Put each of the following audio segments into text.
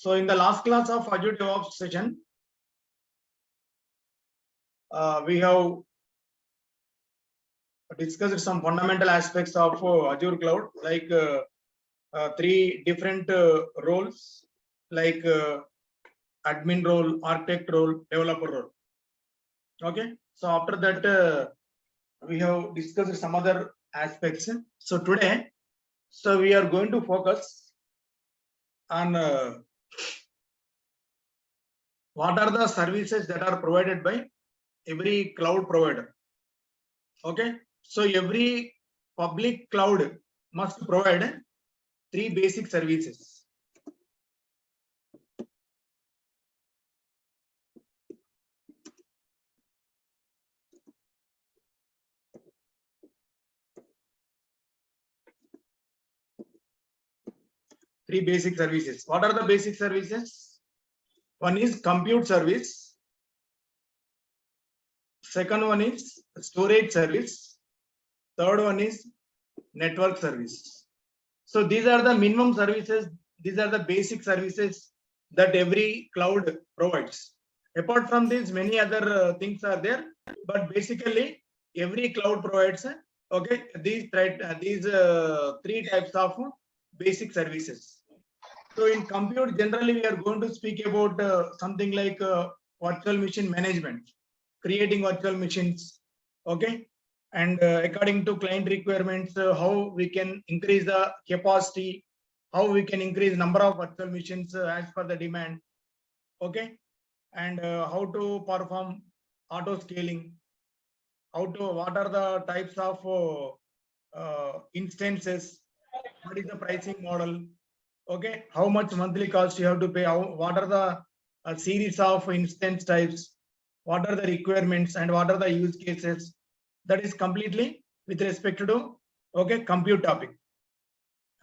So in the last class of Azure DevOps session, we have discussed some fundamental aspects of Azure Cloud, like three different roles, like admin role, architect role, developer role. Okay, so after that, we have discussed some other aspects. So today, we are going to focus on what are the services that are provided by every cloud provider. Okay, so every public cloud must provide three basic services. Three basic services. What are the basic services? One is compute service. Second one is storage service. Third one is network service. So these are the minimum services. These are the basic services that every cloud provides. Apart from this, many other things are there, but basically every cloud provides these three types of basic services. So in compute, generally we are going to speak about something like virtual machine management, creating virtual machines, okay, and according to client requirements, how we can increase the capacity, how we can increase number of virtual machines as per the demand, okay, and how to perform auto scaling, what are the types of instances, what is the pricing model, okay, how much monthly cost you have to pay, what are the series of instance types, what are the requirements, and what are the use cases. That is completely with respect to compute topic.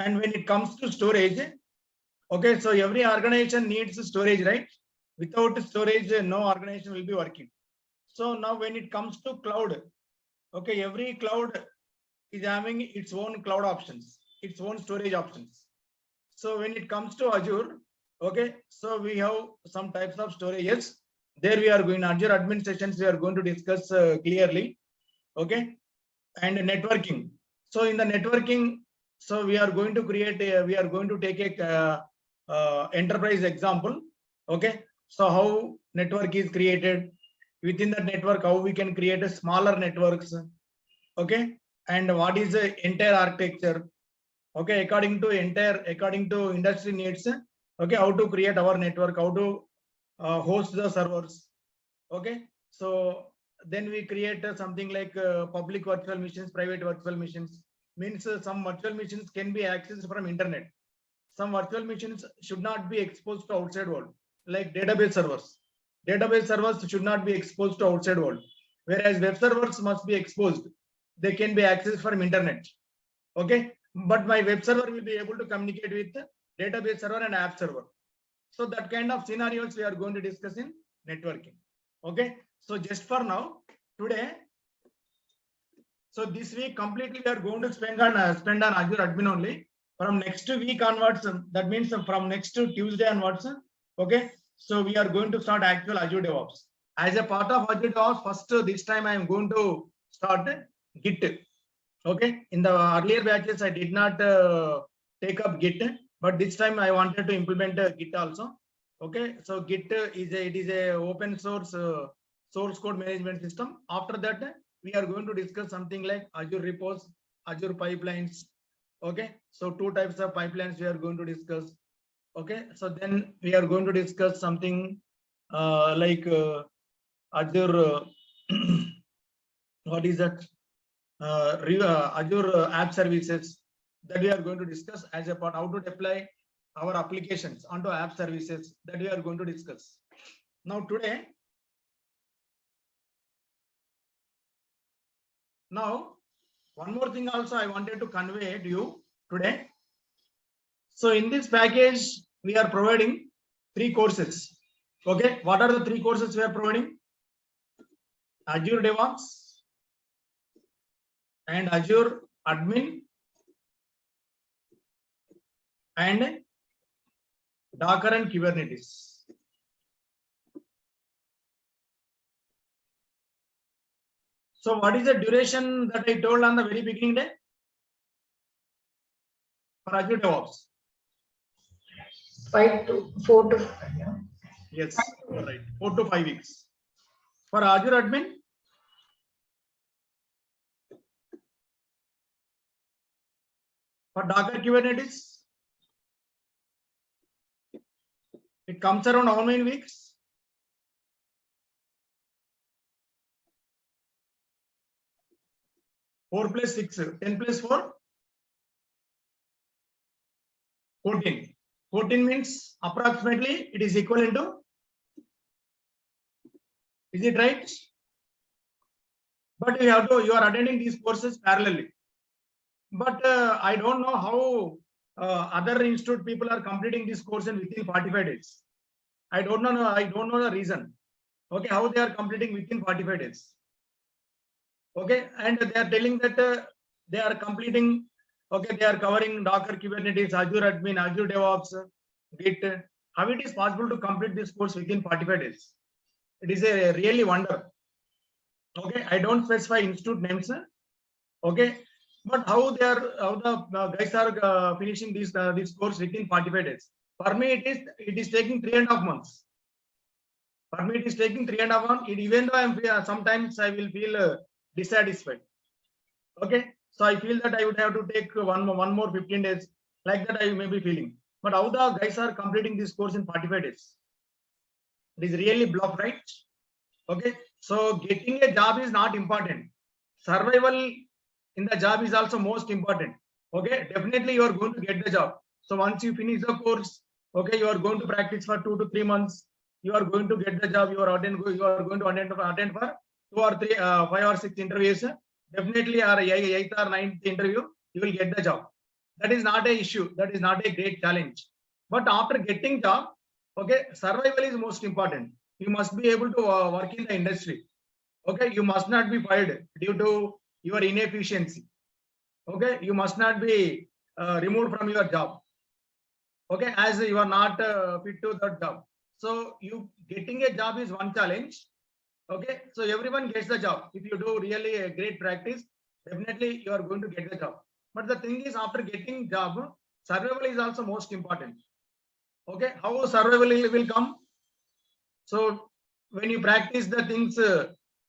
And when it comes to storage, okay, so every organization needs storage, right? Without storage, no organization will be working. So now when it comes to cloud, okay, every cloud is having its own cloud options, its own storage options. So when it comes to Azure, okay, so we have some types of storages. There we are going, Azure admin sessions, we are going to discuss clearly, okay, and networking. So in the networking, so we are going to create we are going to take a enterprise example, okay. So how network is created, within the network, how we can create a smaller networks, okay, and what is the entire architecture, okay, according to industry needs, okay, how to create our network, how to host the servers, okay. So then we create something like public virtual machines, private virtual machines, means some virtual machines can be accessed from internet. Some virtual machines should not be exposed to outside world, like database servers. Database servers should not be exposed to outside world, whereas web servers must be exposed. They can be accessed from internet, okay. But my web server will be able to communicate with database server and app server. So that kind of scenarios we are going to discuss in networking, okay. So just for now, today, so this week completely we are going to spend on Azure admin only. From next week onwards, that means from next Tuesday onwards, okay. So we are going to start actual Azure DevOps. As a part of Azure DevOps, first this time I am going to start Git. Okay, in the earlier batches I did not take up Git, but this time I wanted to implement Git also. Okay, so Git is a open source source code management system. After that, we are going to discuss something like Azure repos, Azure pipelines. Okay, so two types of pipelines we are going to discuss. Okay, so then we are going to discuss something like Azure. What is that? Azure app services, that we are going to discuss as a part, how to deploy our applications onto app services, that we are going to discuss. Now today, now one more thing also I wanted to convey to you today. So in this package, we are providing three courses. Okay, what are the three courses we are providing? Azure DevOps and Azure admin and Docker and Kubernetes. So what is the duration that I told on the very beginning day for Azure DevOps? 5 to 4 to 5. Yeah. Yes, right. 4 to 5 weeks. For Azure admin, for Docker Kubernetes, it comes around how many weeks? 4 plus 6, 10 plus 4, 14. 14 means approximately it is equivalent to, is it right? But you are attending these courses parallelly. But I don't know how other institute people are completing this course within 45 days. I don't know the reason. Okay, how they are completing within 45 days. Okay, and they are telling that they are completing. Okay, they are covering Docker, Kubernetes, Azure Admin, Azure DevOps, Git. How it is possible to complete this course within 45 days? It is a really wonder. Okay, I don't specify institute names. Okay, but how the guys are finishing this course within 45 days? For me, it is taking 3.5 months. For me, it is taking 3.5 months. Even though sometimes I will feel dissatisfied. Okay, so I feel that I would have to take one more 15 days. Like that, I may be feeling. But how the guys are completing this course in 45 days? It is really bluff, right? Okay, so getting a job is not important. Survival in the job is also most important. Okay, definitely you are going to get the job. So once you finish the course, okay, you are going to practice for 2 to 3 months. You are going to get the job. You are going to attend for 2 or 3, 5 or 6 interviews. Definitely, or 8th or 9th interview, you will get the job. That is not an issue. That is not a great challenge. But after getting job, okay, survival is most important. You must be able to work in the industry. Okay, you must not be fired due to your inefficiency. Okay, you must not be removed from your job. Okay, as you are not fit to that job. So you getting a job is one challenge. Okay, so everyone gets the job. If you do really a great practice, definitely you are going to get the job. But the thing is, after getting job, survival is also most important. Okay, how survival will come? So when you practice the things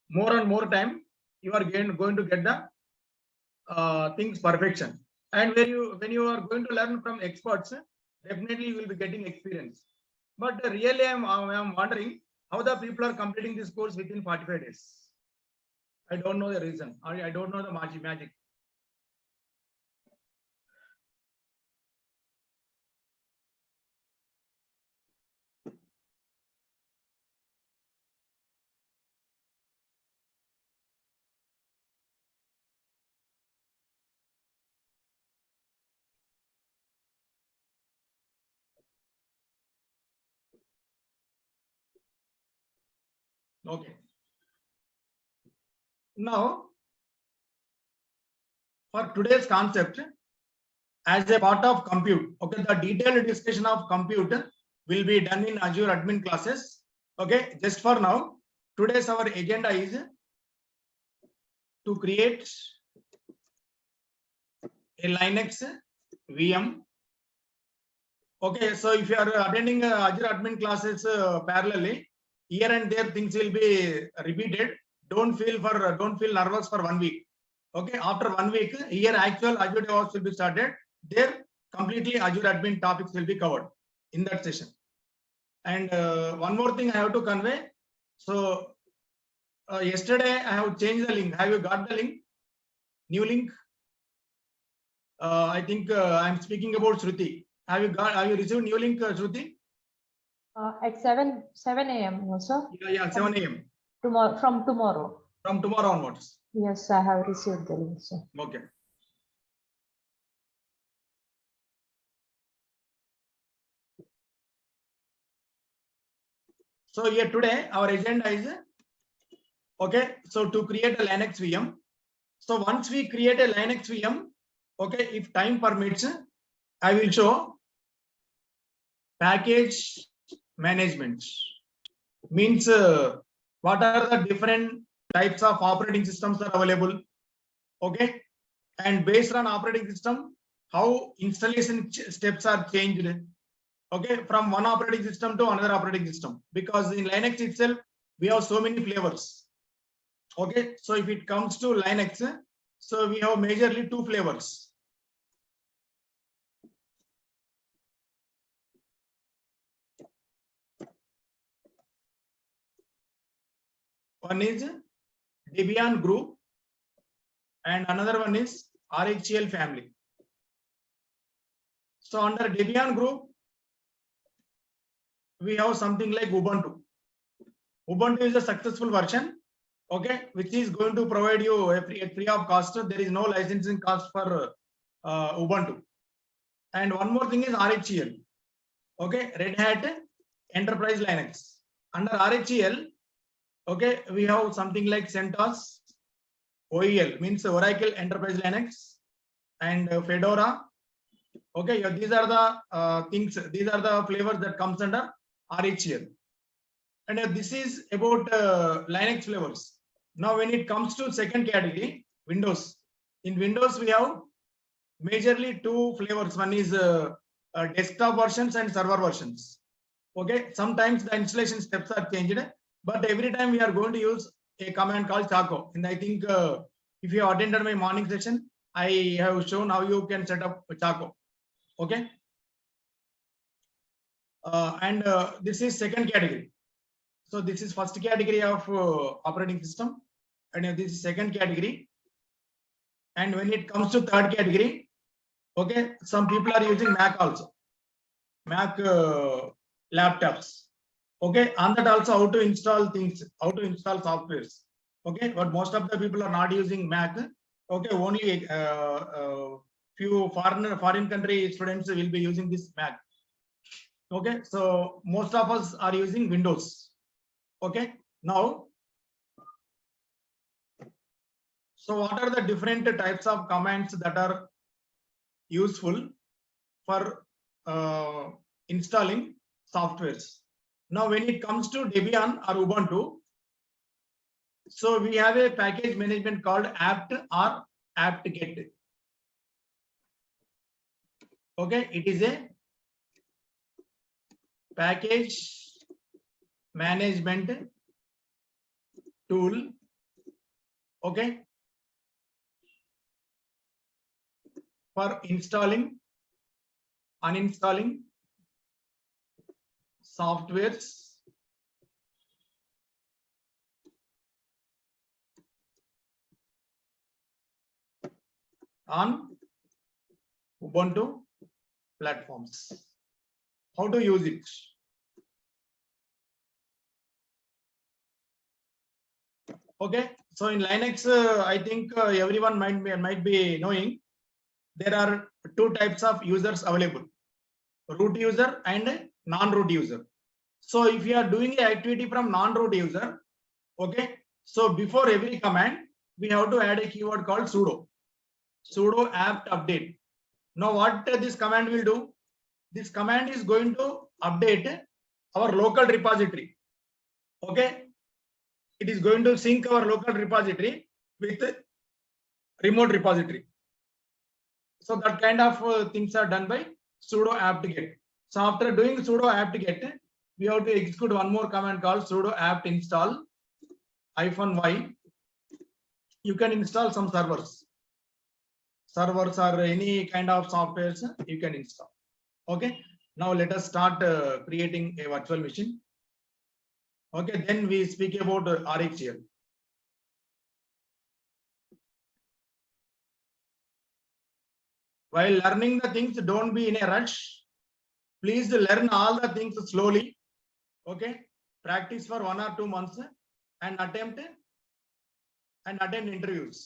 more and more time, you are going to get the things perfection. And when you are going to learn from experts, definitely you will be getting experience. But really, I am wondering how the people are completing this course within 45 days. I don't know the reason. I don't know the magic. Okay. Now, for today's concept, as a part of compute, okay, the detailed discussion of compute will be done in Azure admin classes. Okay, just for now, today's our agenda is to create a Linux VM. Okay, so if you are attending Azure admin classes parallelly, here and there things will be repeated. Don't feel nervous for 1 week. Okay, after 1 week, here actual Azure DevOps will be started. There completely Azure admin topics will be covered in that session. And one more thing I have to convey. So yesterday I have changed the link. Have you got the link? New link? I think I'm speaking about Shruti. Have you received new link, Shruti? At 7 a.m. sir. Yeah, 7 a.m. From tomorrow. From tomorrow onwards. Yes, I have received the link, sir. Okay. So here today our agenda is okay. So to create a Linux VM. So once we create a Linux VM, okay, if time permits, I will show package management means what are the different types of operating systems are available. Okay, and based on operating system, how installation steps are changed. Okay, from one operating system to another operating system, because in Linux itself we have so many flavors. Okay, so if it comes to Linux, so we have majorly two flavors. One is Debian group and another one is RHEL family. So under Debian group, we have something like Ubuntu. Ubuntu is a successful version, okay, which is going to provide you a free of cost. There is no licensing cost for Ubuntu. And one more thing is RHEL, okay, Red Hat Enterprise Linux. Under RHEL, okay, we have something like CentOS, OEL means Oracle Enterprise Linux, and Fedora. Okay, these are the things. These are the flavors that comes under RHEL. And this is about Linux flavors. Now, when it comes to second category, Windows. In Windows, we have majorly two flavors. One is desktop versions and server versions. Okay, sometimes the installation steps are changed, but every time we are going to use a command called Chaco. And I think if you have attended my morning session, I have shown how you can set up Chaco. Okay, and this is second category. So this is first category of operating system, and this is second category. And when it comes to third category, okay, some people are using Mac also, Mac laptops. Okay, and that also how to install things, how to install softwares. Okay, but most of the people are not using Mac. Okay, only few foreign country students will be using this Mac. Okay, so most of us are using Windows. Okay, now, so what are the different types of commands that are useful for installing softwares? Now, when it comes to Debian or Ubuntu, so we have a package management called apt or apt-get. Okay, it is a package management tool. Okay, for installing, uninstalling softwares on Ubuntu platforms. How to use it? Okay, so in Linux, I think everyone might be knowing there are two types of users available: root user and non-root user. So if you are doing an activity from non-root user, okay, so before every command we have to add a keyword called sudo apt update. Now what this command will do? This command is going to update our local repository. Okay, it is going to sync our local repository with remote repository. So that kind of things are done by sudo apt-get. So after doing sudo apt-get, we have to execute one more command called sudo apt install -y. You can install some servers or any kind of softwares you can install. Okay, now let us start creating a virtual machine. Okay, then we speak about RHEL. While learning the things, don't be in a rush. Please learn all the things slowly. Okay, practice for 1 or 2 months and attend interviews.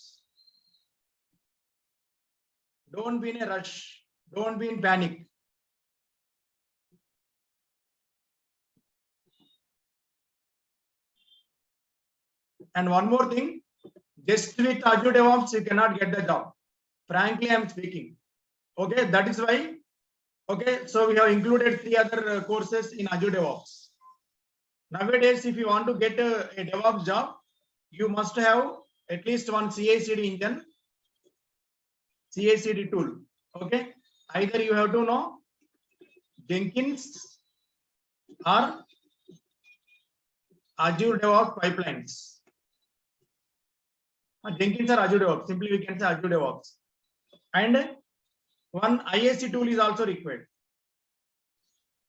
Don't be in a rush. Don't be in panic. And one more thing, just with Azure DevOps, you cannot get the job. Frankly, I'm speaking. Okay, that is why. Okay, so we have included 3 other courses in Azure DevOps. Nowadays, if you want to get a DevOps job, you must have at least one CI/CD engine, CI/CD tool. Okay, either you have to know Jenkins or Azure DevOps pipelines. Jenkins or Azure DevOps. Simply we can say Azure DevOps. And one IST tool is also required.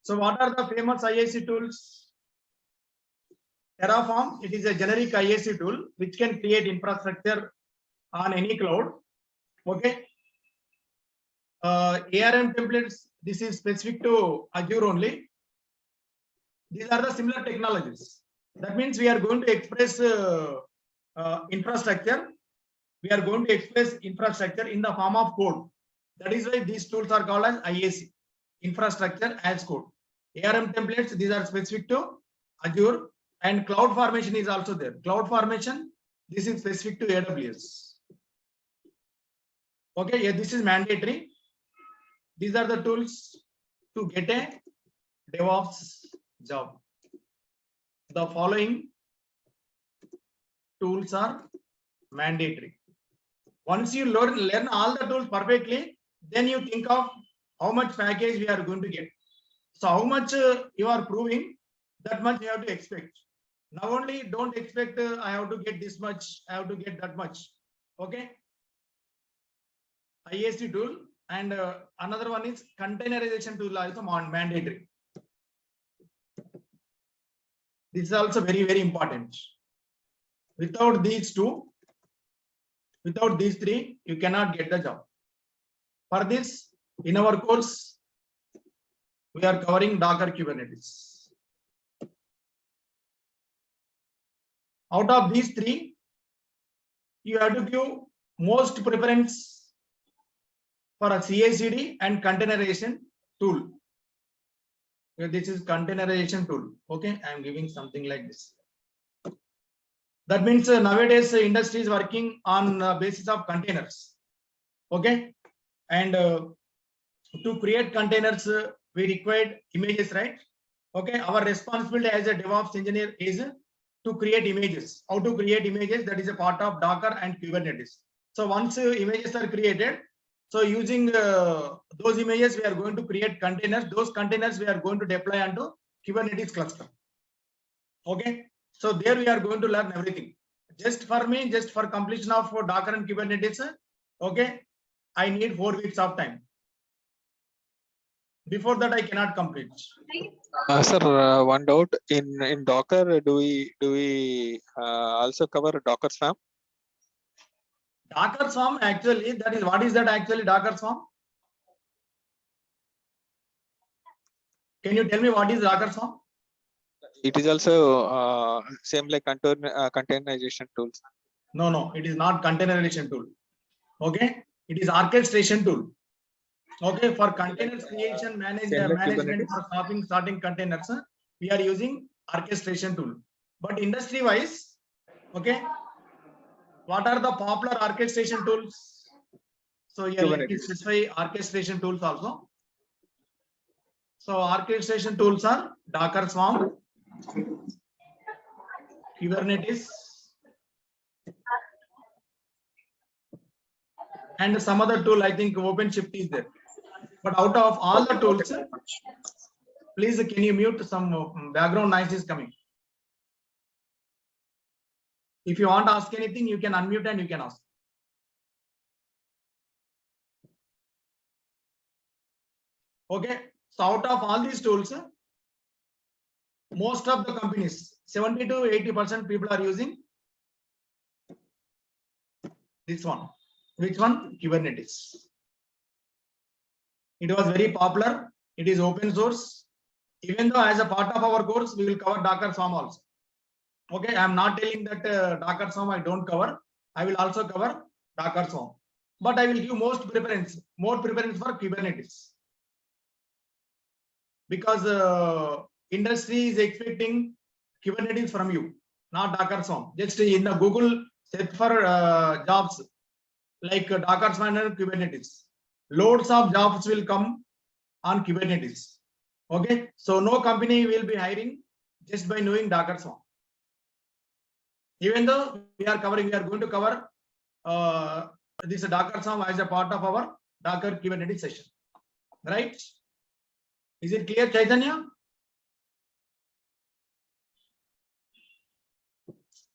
So what are the famous IST tools? Terraform, it is a generic IST tool which can create infrastructure on any cloud. Okay. ARM templates, this is specific to Azure only. These are the similar technologies. That means we are going to express infrastructure. We are going to express infrastructure in the form of code. That is why these tools are called as IAC, infrastructure as code. ARM templates, these are specific to Azure, and cloud formation is also there. Cloud formation, this is specific to AWS. Okay, yeah, this is mandatory. These are the tools to get a DevOps job. The following tools are mandatory. Once you learn all the tools perfectly, then you think of how much package we are going to get. So how much you are proving, that much you have to expect. Now only don't expect I have to get this much, I have to get that much. Okay. IST tool, and another one is containerization tool, also mandatory. This is also very, very important. Without these two, without these 3, you cannot get the job. For this, in our course, we are covering Docker Kubernetes. Out of these 3, you have to give most preference for a CI/CD and containerization tool. This is containerization tool. Okay, I am giving something like this. That means nowadays industry is working on basis of containers. Okay, and to create containers, we required images, right? Okay, our responsibility as a DevOps engineer is to create images. How to create images? That is a part of Docker and Kubernetes. So once images are created, so using those images, we are going to create containers. Those containers we are going to deploy onto Kubernetes cluster. Okay, so there we are going to learn everything. Just for me, just for completion of Docker and Kubernetes, okay, I need 4 weeks of time. Before that, I cannot complete. Sir, one doubt in Docker, do we also cover Docker Swarm? Docker Swarm, actually, that is what is that actually Docker Swarm? Can you tell me what is Docker Swarm? It is also same like containerization tools. No, it is not containerization tool. Okay, it is orchestration tool. Okay, for containers creation, management, for starting containers, we are using orchestration tool. But industry wise, okay, what are the popular orchestration tools? So here let me specify orchestration tools also. So orchestration tools are Docker Swarm, Kubernetes, and some other tool. I think OpenShift is there. But out of all the tools, please can you mute? Some background noise is coming. If you want to ask anything, you can unmute and you can ask. Okay, so out of all these tools, most of the companies, 70 to 80% people are using this one. Which one? Kubernetes. It was very popular. It is open source. Even though as a part of our course, we will cover Docker Swarm also. Okay, I am not telling that Docker Swarm I don't cover. I will also cover Docker Swarm. But I will give more preference for Kubernetes. Because industry is expecting Kubernetes from you, not Docker Swarm. Just in the Google search for jobs like Docker Swarm and Kubernetes. Loads of jobs will come on Kubernetes. Okay, so no company will be hiring just by knowing Docker Swarm. Even though we are going to cover this Docker Swarm as a part of our Docker Kubernetes session, right? Is it clear, Chaitanya?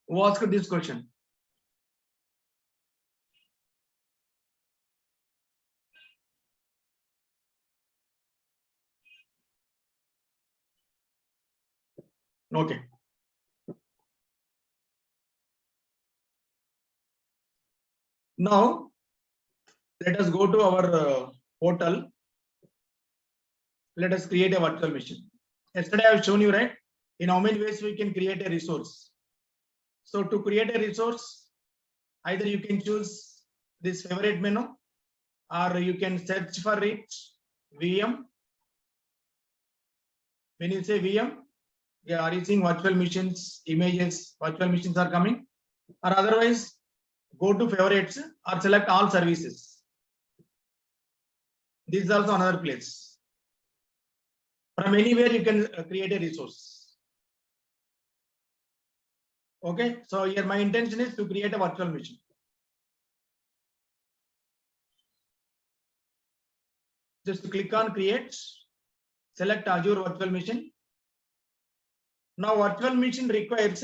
Who asked this question? Okay. Now, let us go to our portal. Let us create a virtual machine. Yesterday I have shown you, right, in how many ways we can create a resource. So to create a resource, either you can choose this favorite menu, or you can search for it VM. When you say VM, you are using virtual machines, images, virtual machines are coming, or otherwise go to favorites or select all services. This is also another place. From anywhere you can create a resource. Okay, so here my intention is to create a virtual machine. Just click on create, select Azure virtual machine. Now virtual machine requires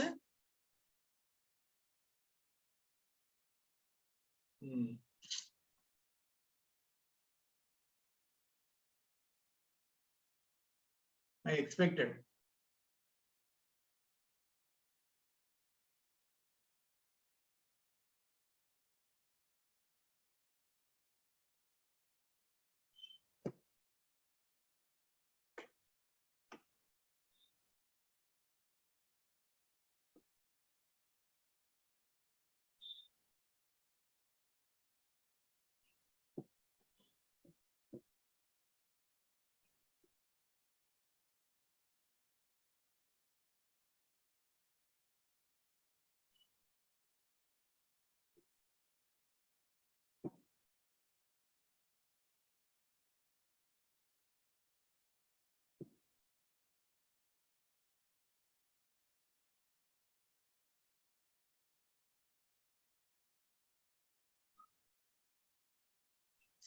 I expected.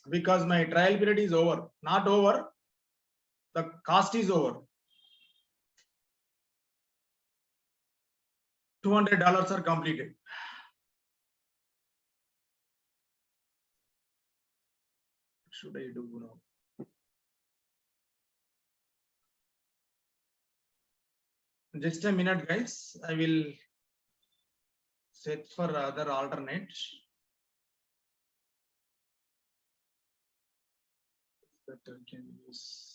Because my trial period is over, not over, the cost is over. $200 are completed. Should I do now? Just a minute, guys. I will search for other alternates that I can use.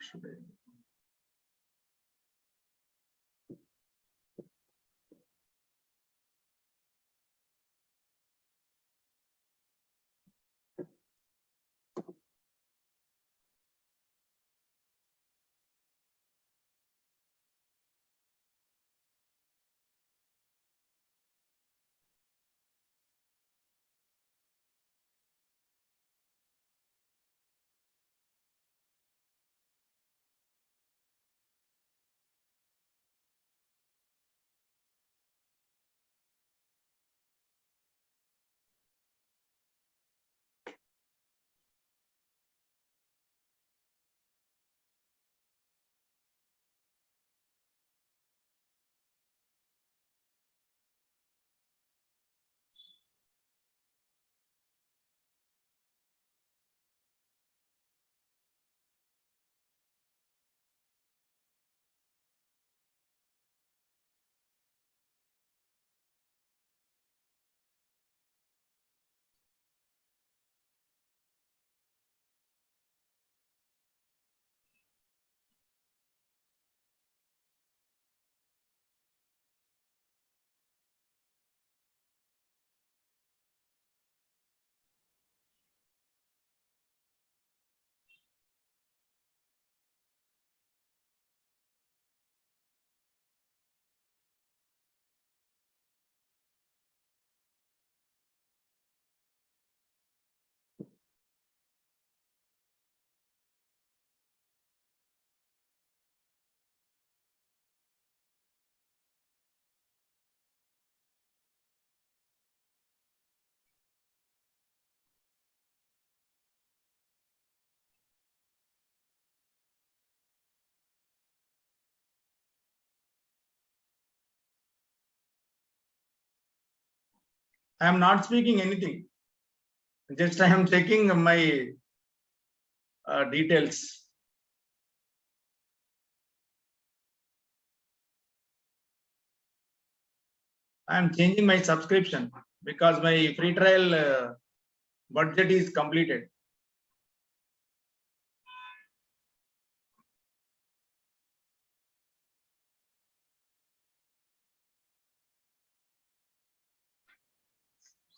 Should I? I am not speaking anything. Just I am checking my details. I am changing my subscription because my free trial budget is completed.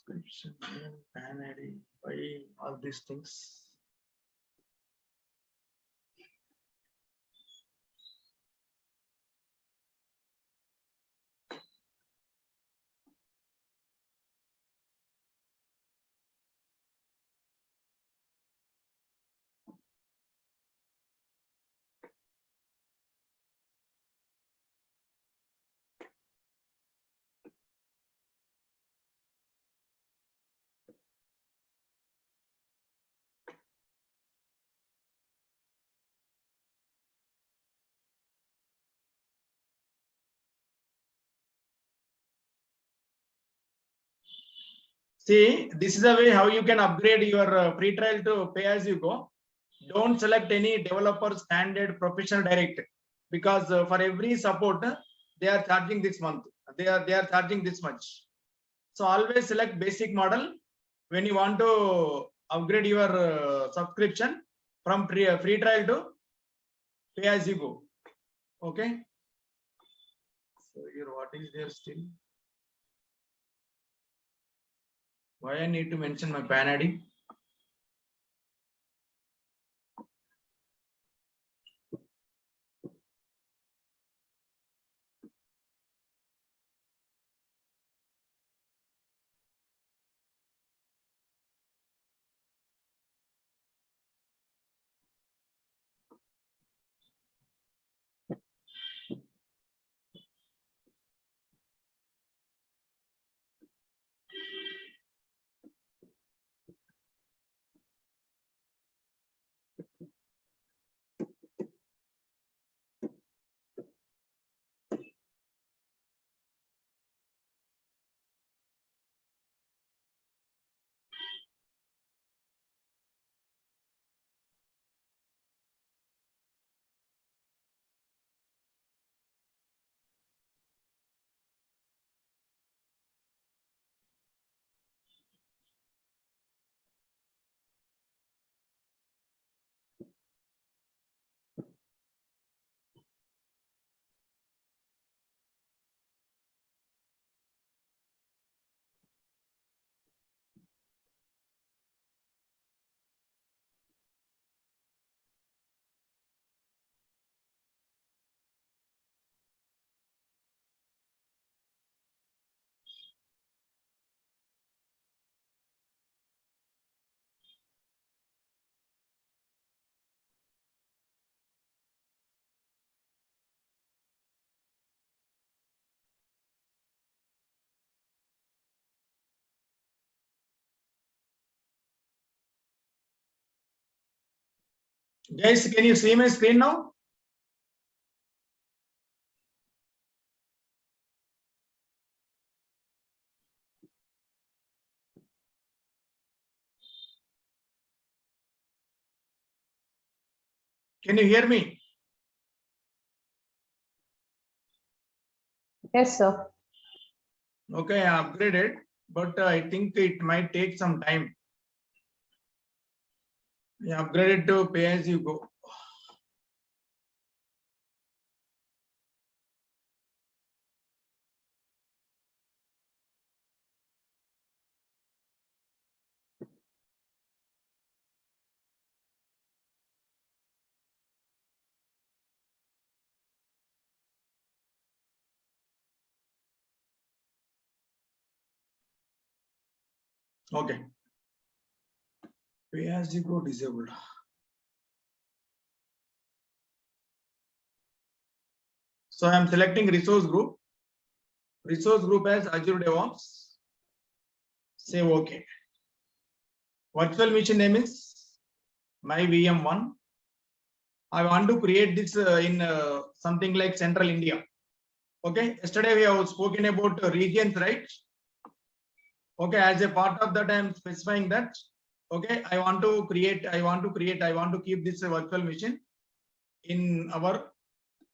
Subscription, PAN ID, why all these things? See, this is the way how you can upgrade your free trial to pay as you go. Don't select any developer standard professional direct, because for every support they are charging this month. They are charging this much. So always select basic model when you want to upgrade your subscription from free trial to pay as you go. Okay. So here, what is there still? Why I need to mention my PAN ID? Guys, can you see my screen now? Can you hear me? Yes, sir. Okay, I upgraded, but I think it might take some time. Yeah, upgraded to pay as you go. Okay. Pay as you go disabled. So I am selecting resource group. Resource group as Azure DevOps. Say OK. Virtual machine name is my VM1. I want to create this in something like Central India. Okay. Yesterday we have spoken about regions, right? Okay, as a part of that, I am specifying that. Okay, I want to keep this virtual machine in our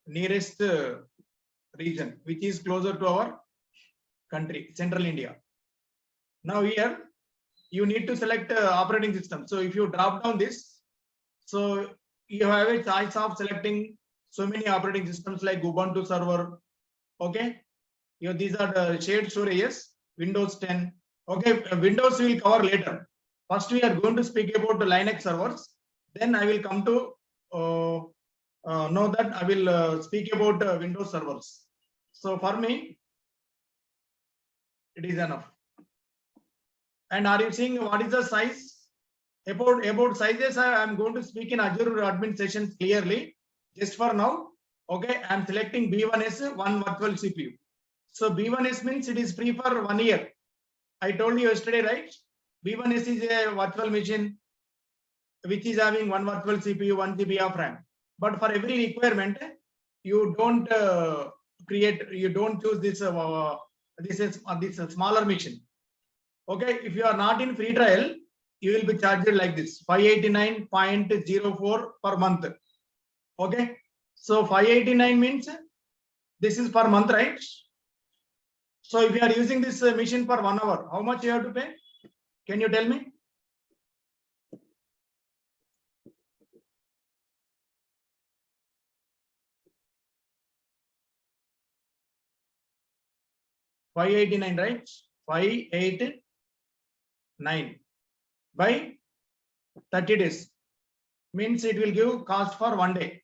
nearest region, which is closer to our country, Central India. Now here, you need to select operating system. So if you drop down this, so you have a choice of selecting so many operating systems like Ubuntu server. Okay, these are the shared storages, Windows 10. Okay, Windows we will cover later. First, we are going to speak about the Linux servers. Then I will come to know that I will speak about Windows servers. So for me, it is enough. And are you seeing what is the size? About sizes, I am going to speak in Azure admin sessions clearly. Just for now, okay, I am selecting B1S, one virtual CPU. So B1S means it is free for 1 year. I told you yesterday, right? B1S is a virtual machine which is having one virtual CPU, 1 GB of RAM. But for every requirement, you don't choose this. This is a smaller machine. Okay, if you are not in free trial, you will be charged like this, 589.04 per month. Okay, so 589 means this is per month, right? So if you are using this machine for 1 hour, how much you have to pay? Can you tell me? $589, right? 589 by 30 days means it will give cost for 1 day.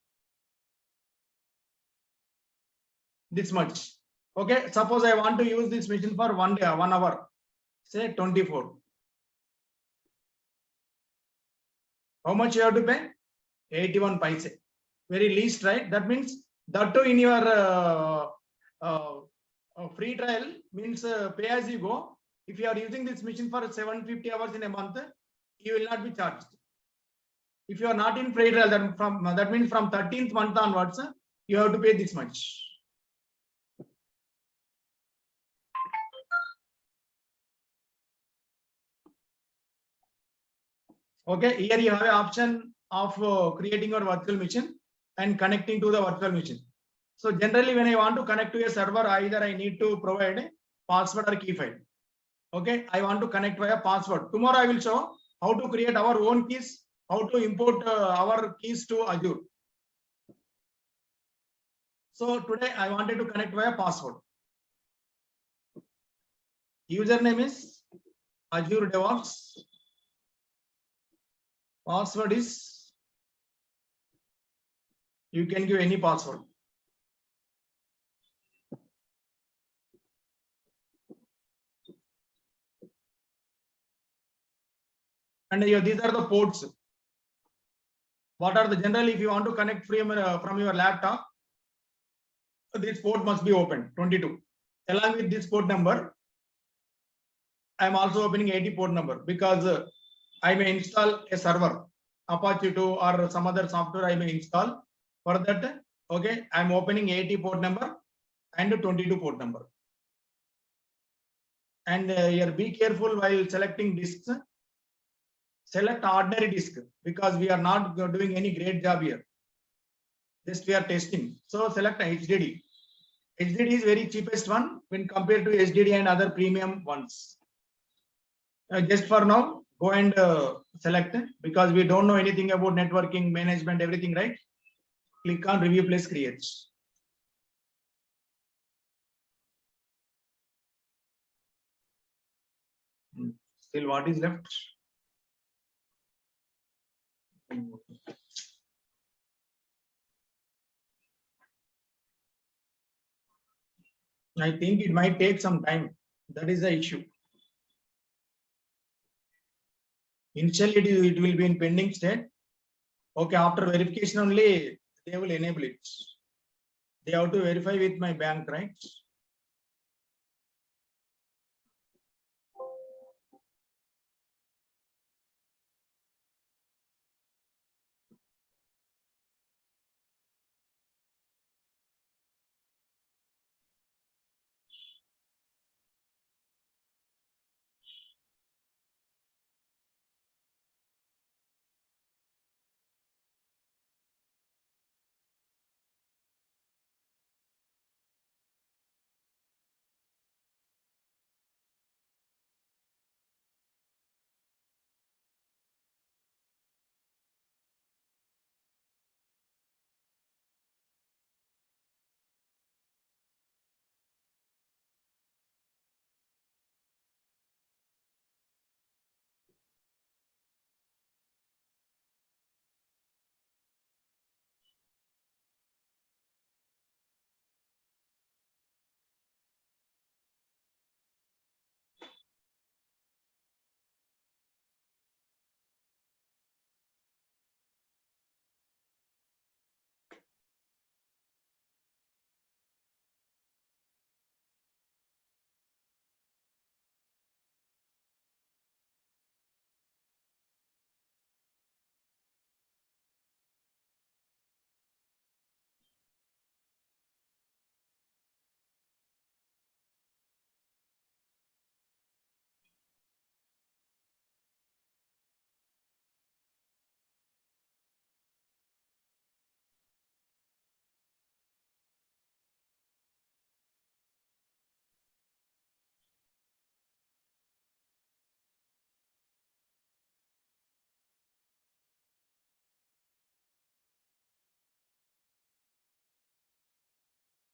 This much. Okay, suppose I want to use this machine for 1 day, 1 hour, say 24. How much you have to pay? 81 paise. Very least, right? That means that too in your free trial means pay as you go. If you are using this machine for 750 hours in a month, you will not be charged. If you are not in free trial, then that means from 13th month onwards, you have to pay this much. Okay, here you have an option of creating your virtual machine and connecting to the virtual machine. So generally, when I want to connect to a server, either I need to provide a password or key file. Okay, I want to connect via password. Tomorrow I will show how to create our own keys, how to import our keys to Azure. So today I wanted to connect via password. Username is Azure DevOps. Password is, you can give any password. And these are the ports. What are the generally, if you want to connect from your laptop, this port must be open 22. Along with this port number, I am also opening 80 port number because I may install a server, Apache 2 or some other software I may install. For that, okay, I am opening 80 port number and 22 port number. And here be careful while selecting disks. Select ordinary disk because we are not doing any great job here. Just we are testing. So select HDD. HDD is very cheapest one when compared to HDD and other premium ones. Just for now, go and select because we don't know anything about networking management, everything, right? Click on review plus create. Still, what is left? I think it might take some time. That is the issue. Initially, it will be in pending state. Okay, after verification only, they will enable it. They have to verify with my bank, right?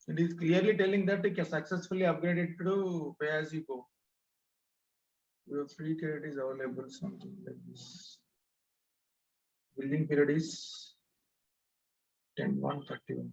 It is clearly telling that it is successfully upgraded to pay as you go. Your free credit is available, something like this. Billing period is 10/1/31.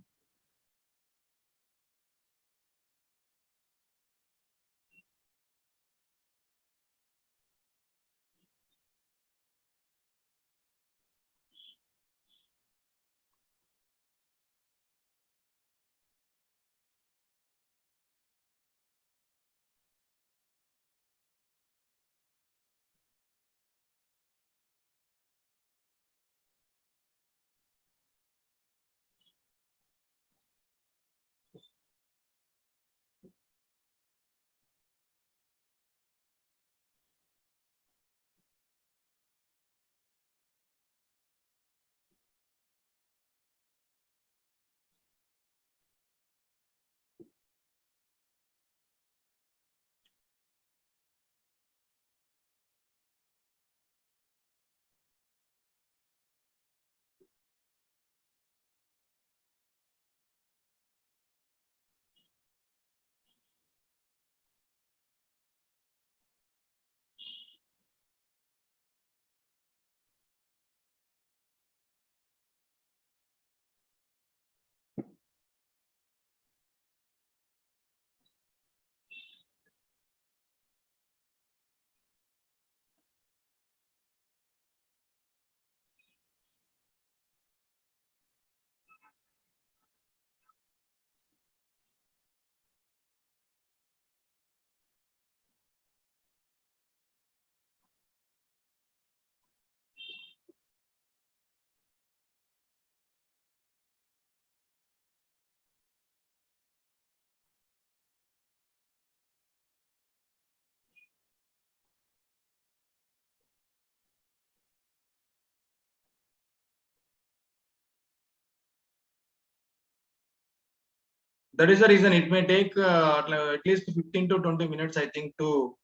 That is the reason it may take at least 15 to 20 minutes, I think, to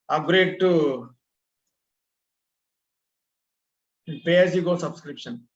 upgrade to pay as you go subscription.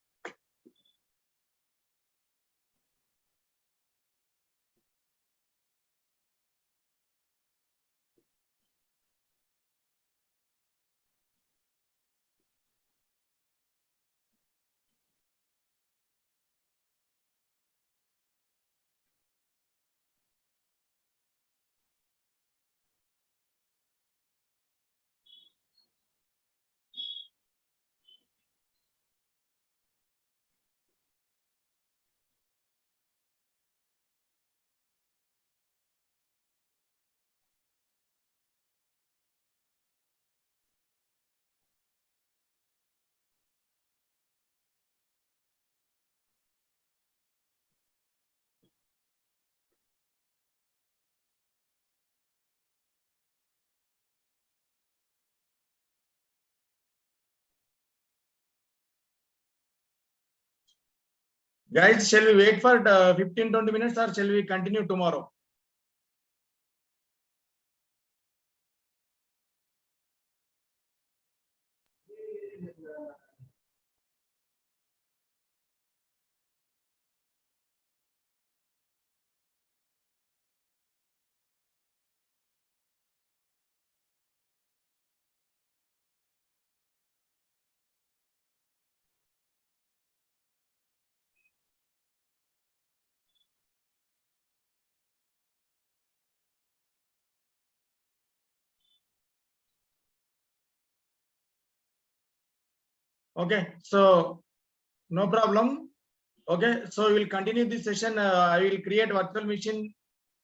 Guys, shall we wait for 15-20 minutes or shall we continue tomorrow? Okay, so no problem. Okay, so we will continue this session. I will create virtual machine.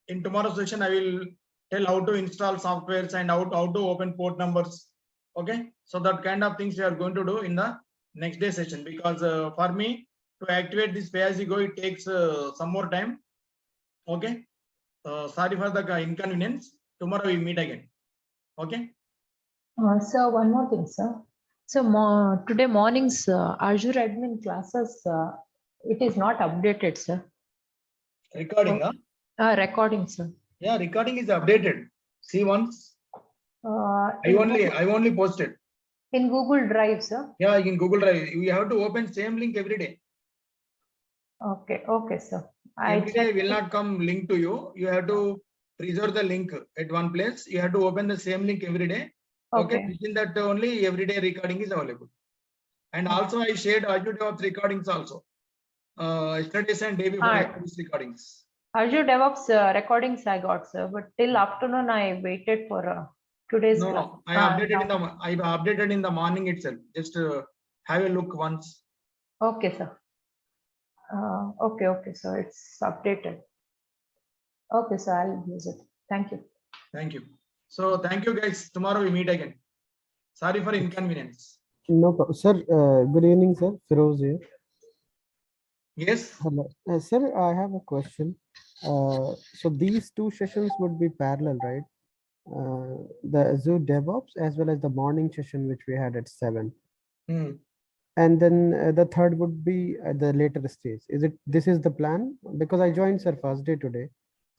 In tomorrow's session, I will tell how to install softwares and how to open port numbers. Okay, so that kind of things we are going to do in the next day session, because for me to activate this pay as you go, it takes some more time. Okay, sorry for the inconvenience. Tomorrow we meet again. Okay. Sir, one more thing, sir. So today morning's Azure admin classes, it is not updated, sir. Recording, huh? Recording, sir. Yeah, recording is updated. See once. I only posted. In Google Drive, sir. Yeah, in Google Drive. You have to open same link every day. Okay, okay, sir. Every day checked will it. not come link to you. You have to preserve the link at one place. You have to open the same link every day. Okay. Within that only everyday recording is available. And also I shared AZURE DevOps recordings also. Yesterday's and day before yesterday's recordings. AZURE DevOps recordings I got, sir, but till afternoon I waited for today's class. No, I updated in the morning itself. Just have a look once. Okay, sir. Okay, so it's updated. Okay, sir, I'll use it. Thank you. Thank you. So thank you guys. Tomorrow we meet again. Sorry for inconvenience. No problem. Sir, good evening, sir. Feroz here. Yes. Hello. Sir, I have a question. So these two sessions would be parallel, right? The AZURE DevOps as well as the morning session, which we had at 7. Hmm. And then the third would be at the later stage. This is the plan? Because I joined, sir, first day today.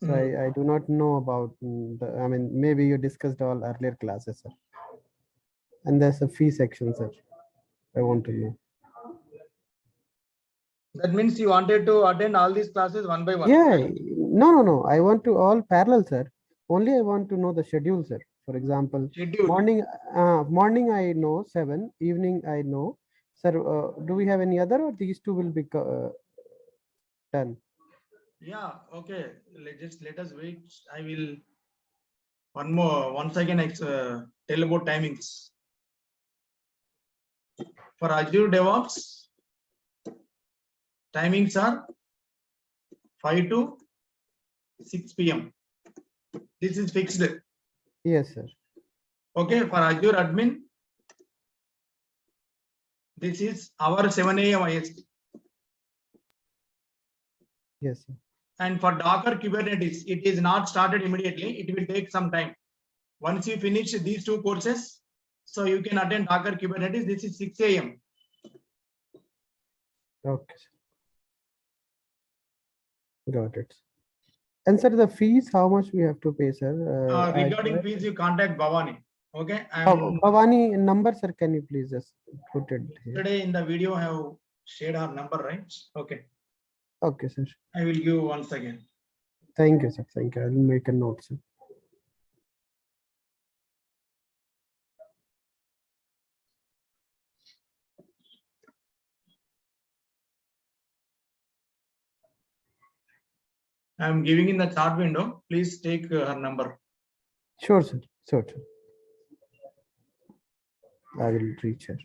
So I do not know about maybe you discussed all earlier classes, sir. And there's a fee section, sir. I want to know. That means you wanted to attend all these classes one by one. Yeah, no. I want to all parallel, sir. Only I want to know the schedule, sir. For example, Schedule. morning I know 7, evening I know. Sir, do we have any other, or these two will be done? Yeah, okay. Let us wait. I will once again tell about timings. For AZURE DevOps, timings are 5 to 6 p.m. This is fixed. Yes, sir. Okay, for AZURE admin, this is our 7 a.m. IST. Yes, sir. And for Docker Kubernetes, it is not started immediately. It will take some time. Once you finish these two courses, so you can attend Docker Kubernetes. This is 6 a.m. Okay, sir. Got it. And sir, the fees, how much we have to pay, sir? Regarding fees, you contact Bhavani. Okay. Bhavani number, sir, can you please just put it here? Today in the video, I have shared our number, right? Okay. Okay, sir. I will give once again. Thank you, sir. Thank you. I will make a note, sir. I am giving in the chat window. Please take her number. Sure, sir. Sure, sir. I will reach her.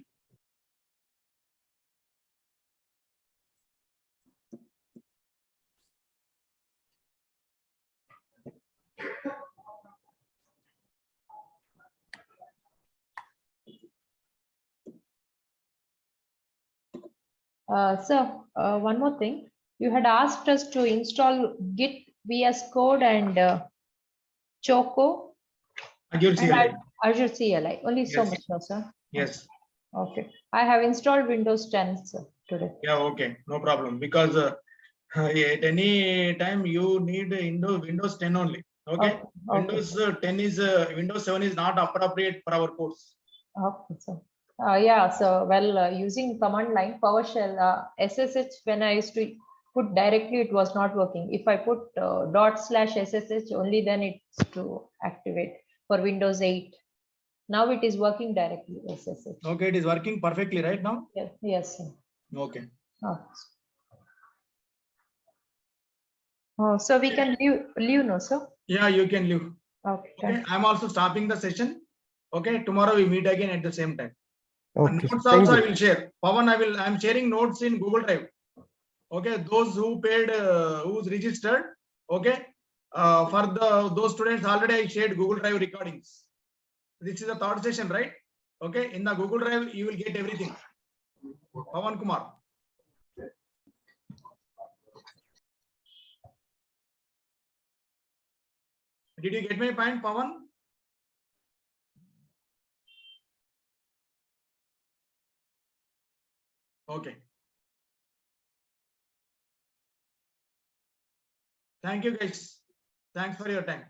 So one more thing, you had asked us to install Git VS Code and Choco AZURE and CLI. AZURE CLI. Only so Yes. much, no, sir. Yes. Okay. I have installed Windows 10, sir, today. Yeah. Okay. No problem. Because at any time you need Windows 10 only. Okay. Windows 10 is Windows 7 is not appropriate for our course. Okay, sir. Yeah, so using command line PowerShell SSH, when I used to put directly, it was not working. If I put /SSH, only then it's to activate for Windows 8. Now it is working directly SSH. Okay, it is working perfectly right now. Yes, sir. Okay. So we can leave no, sir. Yeah, you can leave. Okay. I'm also stopping the session. Okay, tomorrow we meet again at the same time. Okay. Notes also I will share. Pawan, I'm sharing notes in Google Drive. Okay, those who paid, who's registered. Okay, for those students already I shared Google Drive recordings. This is the third session, right? Okay, in the Google Drive you will get everything. Pawan Kumar. Did you get my point, Pawan? Okay. Thank you, guys. Thanks for your time.